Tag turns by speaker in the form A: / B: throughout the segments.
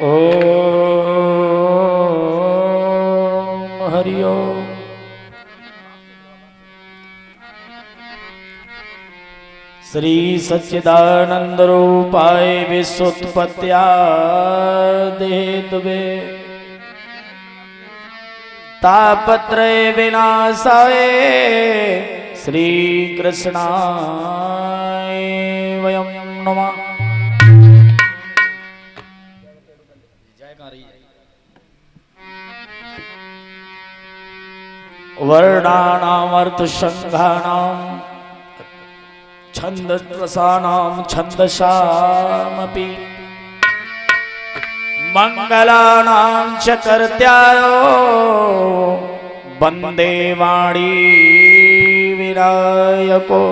A: ओम हरि ओम। श्री सच्चिदानंद रूपाय विश्वोत्पत्त्यादि हेतुवे तापत्रय विनाशाय श्री कृष्णाय वयं नमः। वर्णानाम् अर्थसंघानाम् छन्दस्वसानां छन्दसामपि मंगलानां च कर्त्यायो वन्दे वाणी विनायको।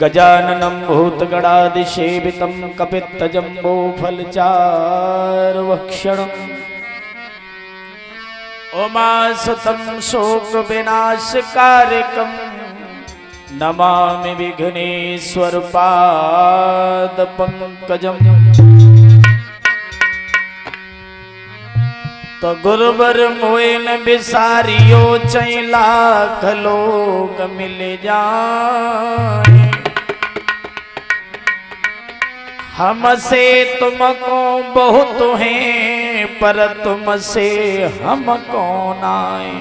A: गजाननं भूतगणादिसेवितं कपित्थजम्बोफलचारुभक्षणम् उमासुतं शोकविनाशकारकम् नमामि विघ्नेश्वर पादपङ्कजम्। तो गुरुवर मोए न बिसारियो चै लाख लोग मिल जाए। हमसे तुमको बहुत हैं पर तुमसे हमको नाए।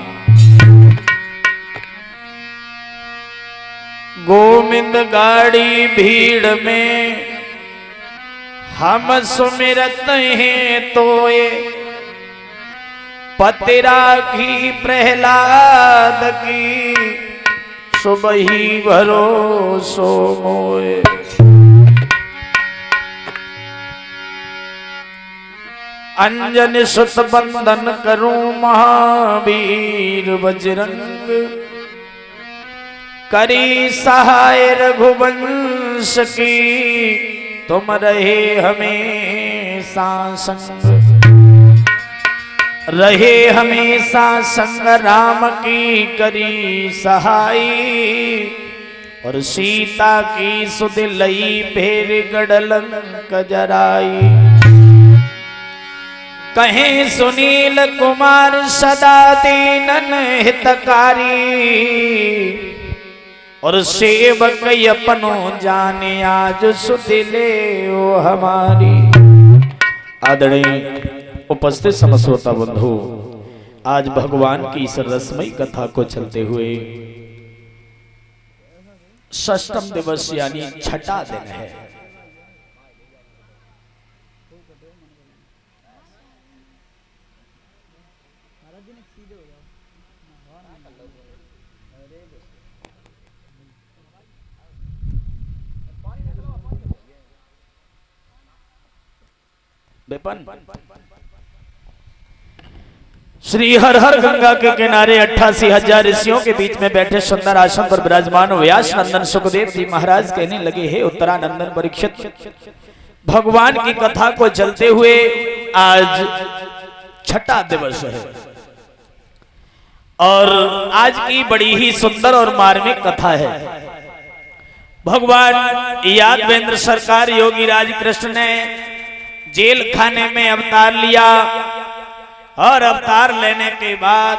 A: गोविंद गाड़ी भीड़ में हम सुमिरत हैं तोए। पतिरा की प्रहलाद की सुबह ही भरोसो मोए। अंजन सुत बंदन करूं महावीर बजरंग। करी सहाय रघुवंश की तुम रहे हमेशा संग। रहे हमेशा संग राम की करी सहाय। और सीता की सुध लई फेर गढ़लंक जराई। कहे सुनील कुमार सदा दीनन हितकारी। और सेवक अपनो जाने आज सुध ले ओ हमारी। आदरणीय उपस्थित समश्रोता बंधु, आज भगवान की इस रसमयी कथा को चलते हुए षष्ठम दिवस यानी छठा दिन है। श्री हर हर गंगा के किनारे 88,000 ऋषियों के बीच में बैठे सुंदर आश्रम पर विराजमान व्यास नंदन सुखदेव जी महाराज कहने लगे, हे उत्तरानंदन परीक्षित, भगवान की कथा को चलते हुए आज छठा दिवस है। और आज की बड़ी ही सुंदर और मार्मिक कथा है। भगवान यादवेंद्र सरकार योगी राज कृष्ण ने जेल खाने में अवतार लिया। और अवतार लेने के बाद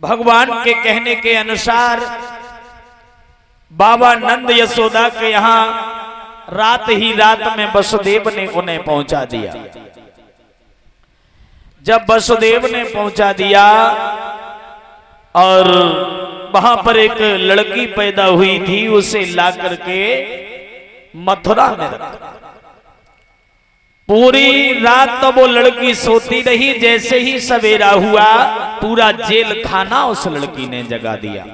A: भगवान के कहने के अनुसार बाबा नंद यशोदा के यहां रात ही रात में वसुदेव ने उन्हें पहुंचा दिया। जब वसुदेव ने पहुंचा दिया और वहां पर एक लड़की पैदा हुई थी, उसे ला करके मथुरा में रखा। पूरी रात तो वो लड़की सोती रही। जैसे ही सवेरा हुआ पूरा जेल खाना उस लड़की ने जगा दिया।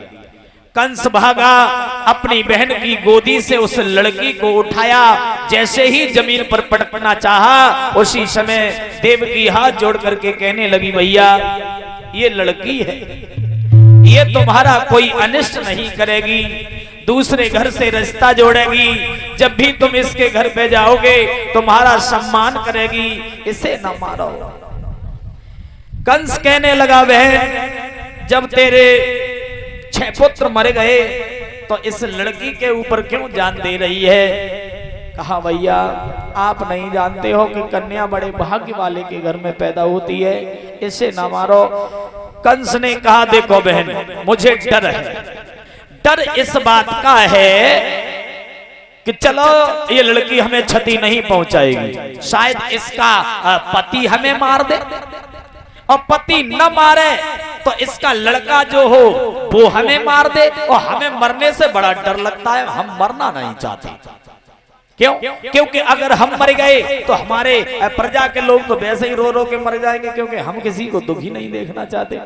A: कंस भागा, अपनी बहन की गोदी से उस लड़की को उठाया। जैसे ही जमीन पर पटकना चाहा, उसी समय देवकी हाथ जोड़ करके कहने लगी, भैया ये लड़की है, ये तुम्हारा कोई अनिष्ट नहीं करेगी, दूसरे घर से रिश्ता जोड़ेगी। जब भी तुम इसके घर पे जाओगे तुम्हारा सम्मान करेगी, इसे न मारो। कंस कहने लगा, बहन जब तेरे 6 पुत्र मर गए तो इस लड़की के ऊपर क्यों जान दे रही है? कहा भैया आप नहीं जानते हो कि कन्या बड़े भाग्य वाले के घर में पैदा होती है, इसे ना मारो। कंस ने कहा देखो बहन मुझे डर है, डर इस बात का है कि चलो ये लड़की हमें क्षति नहीं पहुंचाएगी, शायद इसका पति हमें मार दे, और पति न मारे तो इसका लड़का जो हो वो हमें मार दे, और हमें मरने से बड़ा डर लगता है, हम मरना नहीं चाहते। क्यों? क्योंकि अगर हम मर गए तो हमारे प्रजा के लोग तो वैसे ही रो रो के मर जाएंगे, क्योंकि हम किसी को दुखी नहीं देखना चाहते।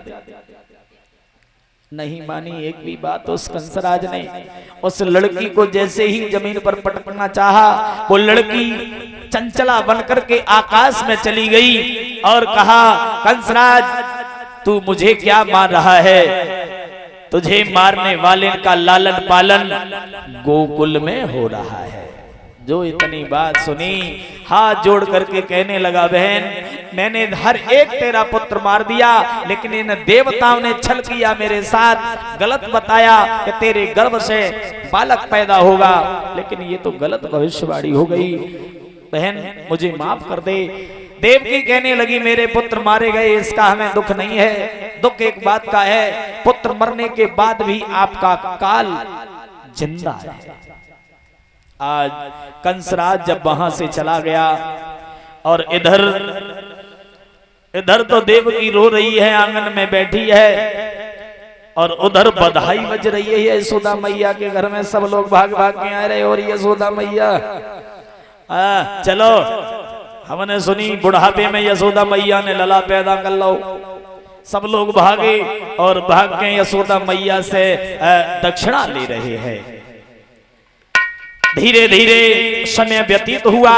A: नहीं मानी एक भी बात उस कंसराज ने। उस लड़की को जैसे ही जमीन पर पटकना चाहा, वो लड़की चंचला बनकर के आकाश में चली गई और कहा कंसराज तू मुझे क्या मार रहा है? तुझे मारने वाले का लालन पालन गोकुल में हो रहा है। जो इतनी बात सुनी हाथ जोड़ करके कहने लगा बहन मैंने हर एक तेरा पुत्र मार दिया, लेकिन इन देवताओं ने छल किया मेरे साथ, गलत बताया कि तेरे गर्भ से बालक पैदा होगा, लेकिन ये तो गलत भविष्यवाणी हो गई। बहन मुझे माफ कर दे। देवकी कहने लगी मेरे पुत्र मारे गए इसका हमें दुख नहीं है, दुख एक बात का है पुत्र मरने के बाद भी आपका काल जिंदा है। आज कंसराज जब वहां से चला गया और इधर तो देवकी रो रही है, आंगन में बैठी है, और उधर बधाई बज रही है यशोदा मैया के घर में। सब लोग भाग भाग के आ रहे और यशोदा मैया चलो हमने सुनी बुढ़ापे में यशोदा मैया ने लला पैदा कर लो। सब लोग भागे और भाग के यशोदा मैया से दक्षिणा ले रहे हैं। धीरे धीरे समय व्यतीत हुआ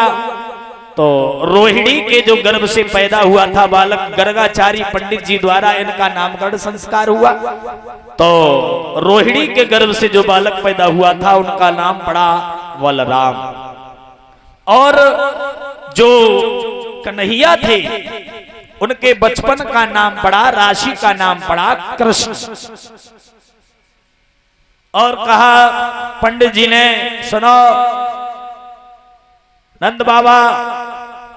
A: तो रोहिणी के जो गर्भ से पैदा हुआ था बालक, गर्गाचारी पंडित जी द्वारा इनका नामकरण संस्कार हुआ। तो रोहिणी के गर्भ से जो बालक पैदा हुआ था उनका नाम पड़ा बलराम, और जो कन्हैया थे उनके बचपन का नाम पड़ा, राशि का नाम पड़ा कृष्ण। और कहा पंडित जी ने सुनो, नंद बाबा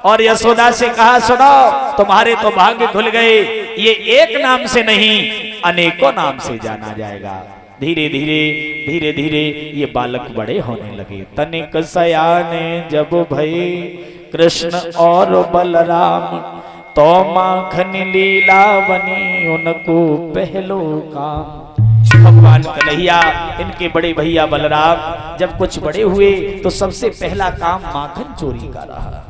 A: और यशोदा से कहा सुनो तुम्हारे तो भाग्य खुल गए, ये एक नाम से नहीं अनेकों नाम से जाना जाएगा। धीरे धीरे ये बालक बड़े होने लगे। तनिक सयाने जब भई कृष्ण और बलराम, तो माखन लीला बनी उनको पहलो काम। भगवान कन्हैया इनके बड़े भैया बलराम जब कुछ बड़े हुए तो सबसे पहला काम माखन चोरी का रहा।